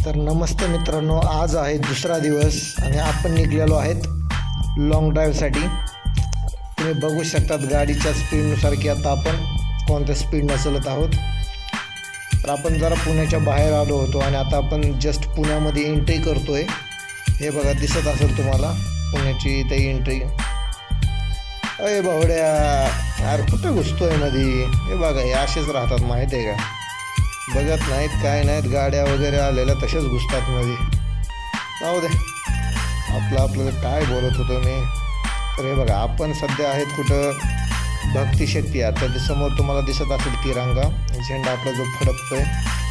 तर नमस्ते मित्रांनो, आज आहे दुसरा दिवस आणि आपण निघलेलो आहेत लॉंग ड्राईव्हसाठी। तुम्ही बघू शकतात गाडीच्या स्पीडनुसार की आता आपण कोणत्या स्पीडने चालत आहोत। तर आपण जरा पुण्याच्या बाहेर आलो होतो आणि आता आपण जस्ट पुण्यामध्ये एंट्री करतोय। हे बघा, दिसत असेल तुम्हाला पुण्याची ते एंट्री। अरे भावड्या यार, कुठे घुसतोय मध्ये? हे बघा, हे असेच राहतात, माहीत आहे का? बघत नाहीत, काय नाहीत, गाड्या वगैरे आलेल्या तशाच घुसतात मध्ये। जाऊ दे, आपल्याला काय बोलत होतो मी। तर हे बघा, आपण सध्या आहेत कुठं? भक्तिशक्ती। आता ते समोर तुम्हाला दिसत असेल तिरंगा झेंडा आपला जो फडकतोय,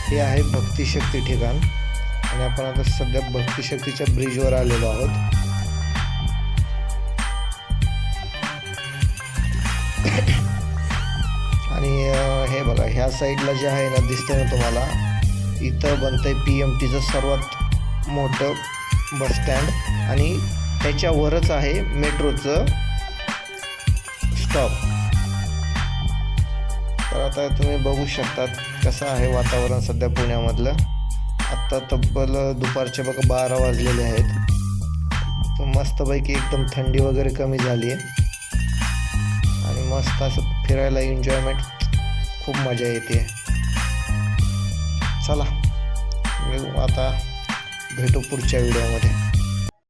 हे आहे भक्तिशक्ती ठिकाण। आणि आपण आता सध्या भक्तिशक्तीच्या ब्रिजवर आलेलो आहोत। आणि हे बघा, ह्या साईडला जे आहे ना, दिसतंय ना तुम्हाला, इथं बनतंय PMTचं सर्वात मोठं बस स्टँड आणि त्याच्यावरच आहे मेट्रोचं स्टॉप। तर आता तुम्ही बघू शकतात कसं आहे वातावरण सध्या पुण्यामधलं। आत्ता तब्बल दुपारचे बघा 12 वाजलेले आहेत। तर मस्तपैकी एकदम थंडी वगैरे कमी झाली आहे आणि मस्त असं फिरायला एन्जॉयमेंट, खूप मजा येते। चला, मी आता भेटू पुढच्या व्हिडिओमध्ये।